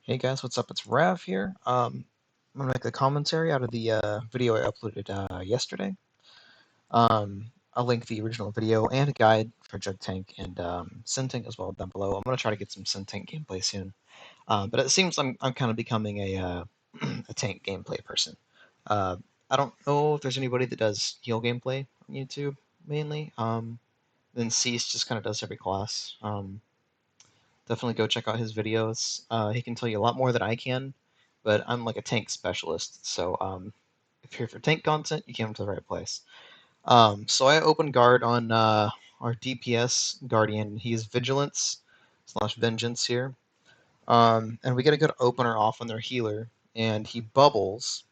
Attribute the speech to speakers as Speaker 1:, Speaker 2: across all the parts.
Speaker 1: Hey guys, what's up? It's Rav here. I'm gonna make a commentary out of the video I uploaded yesterday. I'll link the original video and a guide for Jug Tank and Tank as well down below. I'm gonna try to get some Tank gameplay soon. But it seems I'm kind of becoming a a tank gameplay person. Uh, I don't know if there's anybody that does heal gameplay on YouTube mainly. Then Cease just kind of does every class. Definitely go check out his videos. He can tell you a lot more than I can, but I'm like a tank specialist, so if you're here for tank content, you came to the right place. So I opened guard on our DPS Guardian. He's Vigilance / Vengeance here. And we get a good opener off on their healer, and he bubbles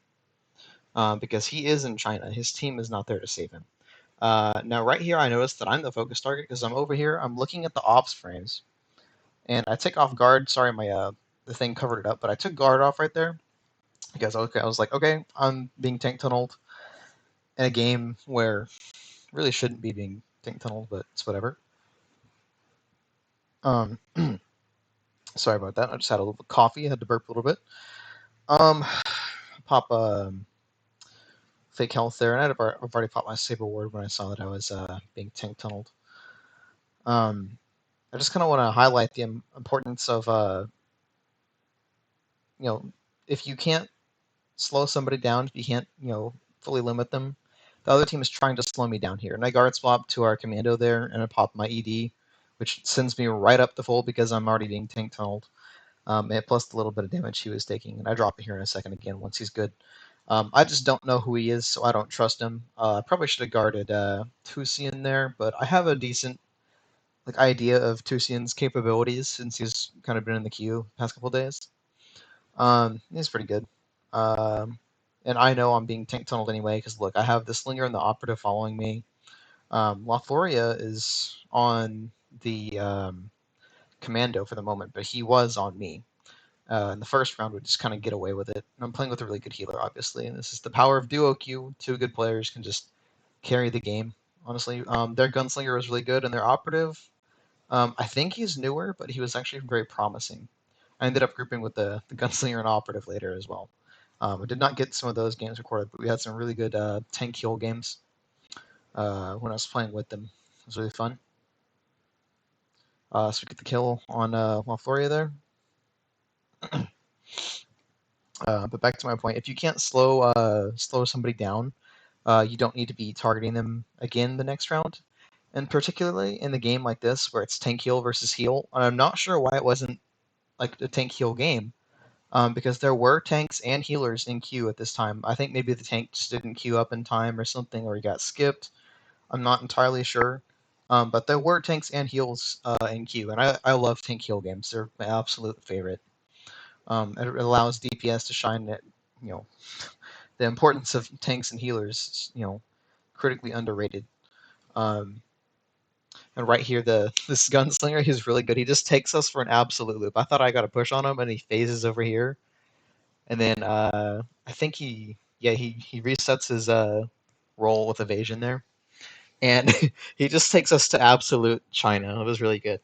Speaker 1: because he is in China. His team is not there to save him. Now, right here, I noticed that I'm the focus target because I'm over here. I'm looking at the ops frames, and I take off guard. Sorry, my the thing covered it up, but I took guard off right there because I was like, okay, I'm being tank tunneled in a game where really shouldn't be being tank tunneled, but it's whatever. Um, sorry about that. I just had a little coffee. I had to burp a little bit. Pop fake health there, and I've already popped my saber ward when I saw that I was being tank tunneled. I just kind of want to highlight the importance of if you can't slow somebody down, if you can't fully limit them, the other team is trying to slow me down here, and I guard swap to our commando there, and I pop my ED, which sends me right up the full because I'm already being tank tunneled. And plus the little bit of damage he was taking, and I drop it here in a second again once he's good. I just don't know who he is, so I don't trust him. I probably should have guarded Tusian there, but I have a decent idea of Tusian's capabilities since he's kind of been in the queue the past couple days. He's pretty good. And I know I'm being tank tunneled anyway because look, I have the Slinger and the Operative following me. Lothlorien is on the Commando for the moment, but he was on me. In the first round, we just kind of get away with it. And I'm playing with a really good healer, obviously, and this is the power of duo queue. Two good players can just carry the game. Honestly, their Gunslinger was really good, and their Operative, I think he's newer, but he was actually very promising. I ended up grouping with the Gunslinger and Operative later as well. I did not get some of those games recorded, but we had some really good tank heal games when I was playing with them. It was really fun. So we get the kill on Lothlorien there. But back to my point, if you can't slow somebody down, you don't need to be targeting them again the next round. And particularly in a game like this where it's tank heal versus heal, and I'm not sure why it wasn't like a tank heal game, because there were tanks and healers in queue at this time. I think maybe the tank just didn't queue up in time or something, or he got skipped. I'm not entirely sure. But there were tanks and heals in queue, and I love tank heal games. They're my absolute favorite. It allows DPS to shine at, the importance of tanks and healers, critically underrated. Um, and right here, this gunslinger, he's really good. He just takes us for an absolute loop. I thought I got a push on him, and he phases over here, and then I think he resets his roll with evasion there, and he just takes us to absolute China. It was really good.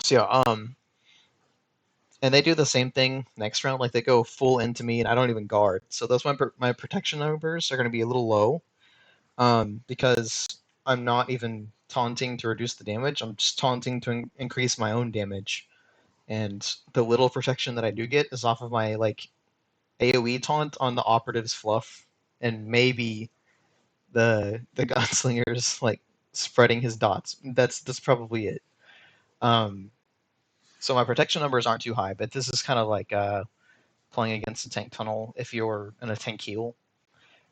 Speaker 1: So yeah, and they do the same thing next round. Like they go full into me, and I don't even guard. So those my protection numbers are going to be a little low, because I'm not even taunting to reduce the damage. I'm just taunting to increase my own damage. And the little protection that I do get is off of my AoE taunt on the operative's fluff, and maybe the gunslinger's spreading his dots. That's probably it. So my protection numbers aren't too high, but this is kind of like playing against a tank tunnel if you're in a tank heal.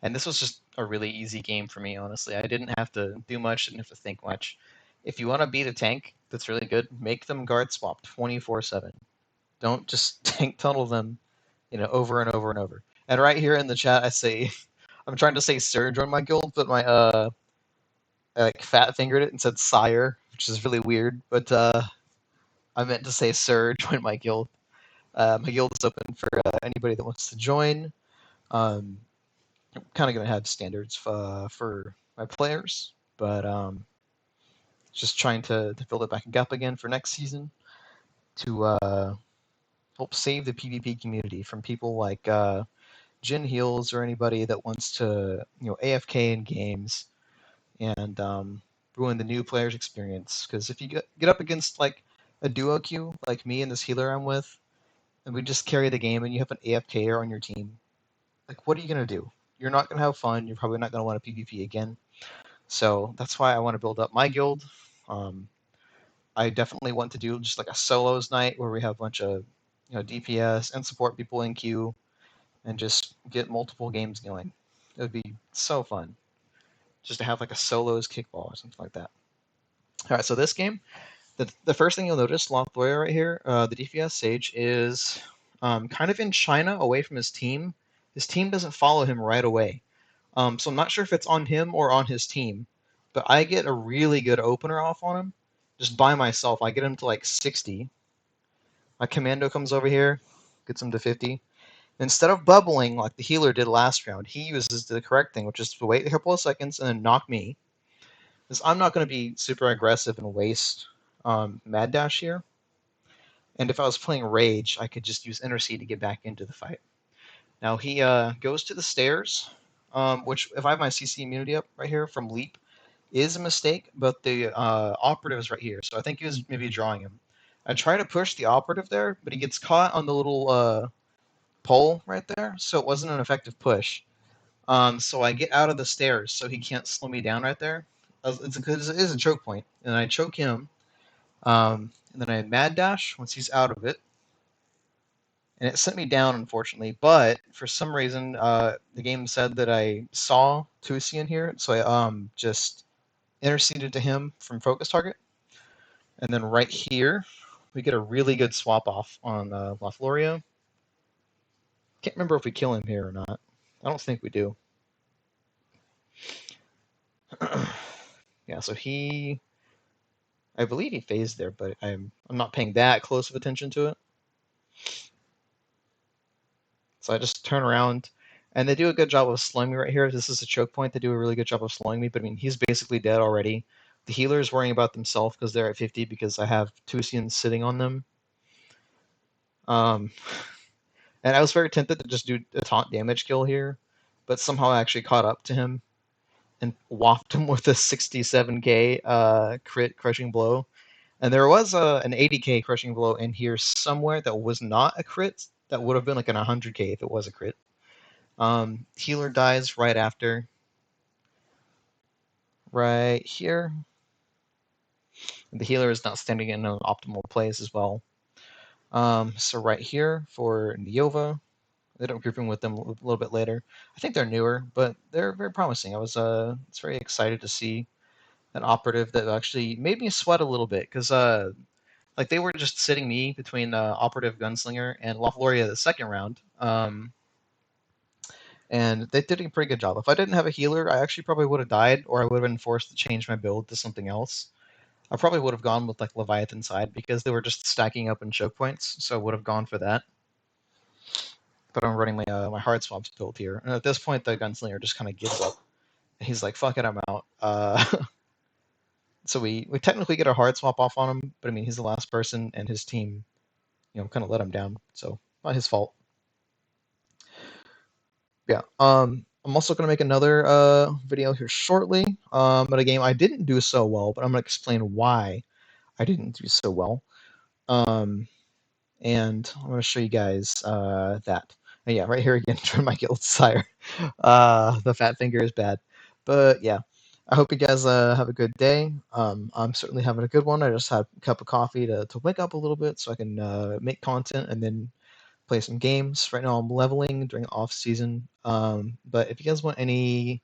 Speaker 1: And this was just a really easy game for me, honestly. I didn't have to do much, didn't have to think much. If you want to beat a tank that's really good, make them guard swap 24/7. Don't just tank tunnel them, over and over and over. And right here in the chat, I say, I'm trying to say Sir join my guild, but my I fat fingered it and said Sire, which is really weird. But I meant to say Sir join my guild. My guild is open for anybody that wants to join. I'm kind of going to have standards for my players, but just trying to build it back up again for next season to help save the PvP community from people like Jin Heals or anybody that wants to AFK in games and ruin the new player's experience. Because if you get up against like a duo queue like me and this healer I'm with, and we just carry the game and you have an AFKer on your team, like what are you gonna do? You're not gonna have fun. You're probably not gonna want to PvP again. So that's why I want to build up my guild. Um, I definitely want to do just like a solos night where we have a bunch of DPS and support people in queue and just get multiple games going. It would be so fun just to have like a solos kickball or something like that. All right, so this game, the first thing you'll notice, Lothlorien right here, the DPS Sage is kind of in China away from his team. His team doesn't follow him right away. So I'm not sure if it's on him or on his team, but I get a really good opener off on him just by myself. I get him to like 60. My commando comes over here, gets him to 50. Instead of bubbling like the healer did last round, he uses the correct thing, which is to wait a couple of seconds and then knock me. Because I'm not going to be super aggressive and waste Mad Dash here. And if I was playing Rage, I could just use Intercede to get back into the fight. Now he goes to the stairs, which if I have my CC immunity up right here from Leap, is a mistake, but the operative is right here, so I think he was maybe drawing him. I try to push the operative there, but he gets caught on the little pole right there, so it wasn't an effective push. So I get out of the stairs so he can't slow me down right there. It is a choke point, and I choke him, and then I mad dash once he's out of it, and it sent me down, unfortunately. But for some reason, the game said that I saw Tusi in here, so I just interceded to him from focus target. And then right here, we get a really good swap off on Lothlorien. Can't remember if we kill him here or not. I don't think we do. Yeah, so I believe he phased there, but I'm not paying that close of attention to it. So I just turn around, and they do a good job of slowing me right here. This is a choke point. They do a really good job of slowing me, but I mean, he's basically dead already. The healer is worrying about themselves because they're at 50 because I have Tusians sitting on them. And I was very tempted to just do a taunt damage kill here, but somehow I actually caught up to him and whopped him with a 67k crit crushing blow. And there was an 80k crushing blow in here somewhere that was not a crit. That would have been like an 100k if it was a crit. Healer dies right after. Right here. The healer is not standing in an optimal place as well. So right here for Neova. I ended up grouping with them a little bit later. I think they're newer, but they're very promising. I was very excited to see an operative that actually made me sweat a little bit because like they were just sitting me between operative gunslinger and Lothlorien the second round. And they did a pretty good job. If I didn't have a healer, I actually probably would have died, or I would have been forced to change my build to something else. I probably would have gone with like Leviathan side because they were just stacking up in choke points, so I would have gone for that. But I'm running my hard swaps build here, and at this point the gunslinger just kind of gives up. He's like, "Fuck it, I'm out." So we technically get a hard swap off on him, but I mean he's the last person, and his team, kind of let him down, so not his fault. Yeah. I'm also gonna make another video here shortly. But a game I didn't do so well, but I'm gonna explain why I didn't do so well. And I'm gonna show you guys that. And yeah, right here again, turn my guild sire. The fat finger is bad, but yeah. I hope you guys have a good day. I'm certainly having a good one. I just had a cup of coffee to wake up a little bit so I can make content and then play some games. Right now I'm leveling during off season. But if you guys want any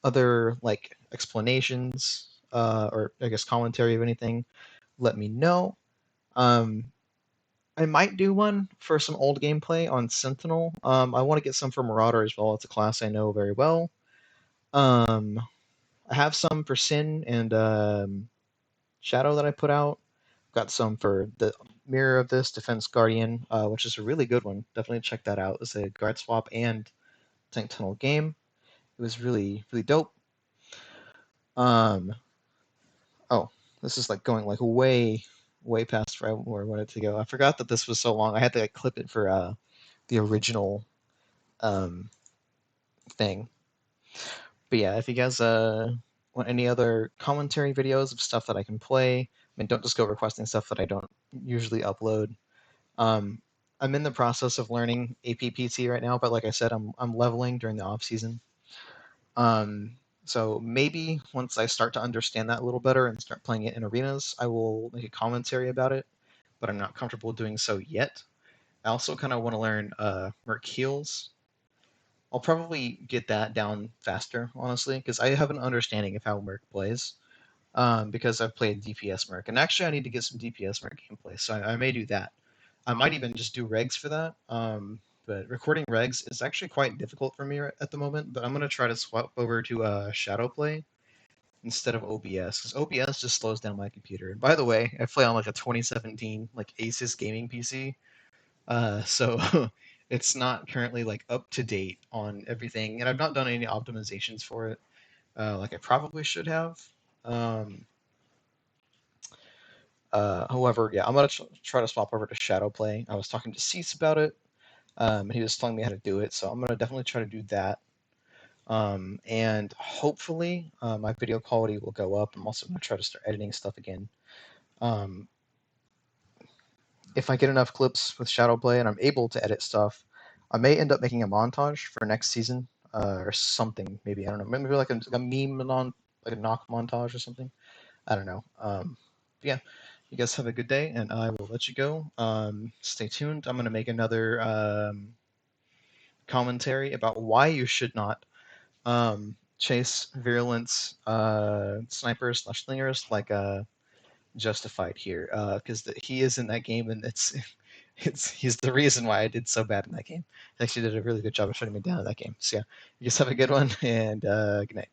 Speaker 1: other like explanations or I guess commentary of anything, let me know. I might do one for some old gameplay on Sentinel. I want to get some for Marauder as well. It's a class I know very well. I have some for Sin and Shadow that I put out. Got some for the Mirror of this Defense Guardian, which is a really good one. Definitely check that out. It's a guard swap and tank tunnel game. It was really, really dope. Oh, this is like going like way, way past where I wanted to go. I forgot that this was so long. I had to like clip it for the original um, thing. But yeah, if you guys want any other commentary videos of stuff that I can play, I mean, don't just go requesting stuff that I don't usually upload. Um, I'm in the process of learning APPT right now, but like I said, I'm leveling during the off season. So maybe once I start to understand that a little better and start playing it in arenas, I will make a commentary about it, but I'm not comfortable doing so yet. I also kind of want to learn Merc Heals. I'll probably get that down faster, honestly, because I have an understanding of how Merc plays, because I've played DPS Merc. And actually, I need to get some DPS Merc gameplay, so I may do that. I might even just do regs for that. But recording regs is actually quite difficult for me at the moment. But I'm gonna try to swap over to Shadow Play instead of OBS, because OBS just slows down my computer. And by the way, I play on like a 2017 like Asus gaming PC, so it's not currently like up to date on everything, and I've not done any optimizations for it, like I probably should have. Um, However, yeah, I'm gonna try to swap over to Shadow Play. I was talking to Cease about it, and he was telling me how to do it, so I'm gonna definitely try to do that. And hopefully, my video quality will go up. I'm also gonna try to start editing stuff again. Um, if I get enough clips with Shadow Play and I'm able to edit stuff, I may end up making a montage for next season, or something. Maybe I don't know. Maybe like a meme like a knock montage or something. I don't know. Yeah, you guys have a good day, and I will let you go. Stay tuned. I'm gonna make another commentary about why you should not chase virulence snipers slash slingers like Justified here, because he is in that game, and he's the reason why I did so bad in that game. He actually did a really good job of shutting me down in that game. So yeah, you guys have a good one, and good night.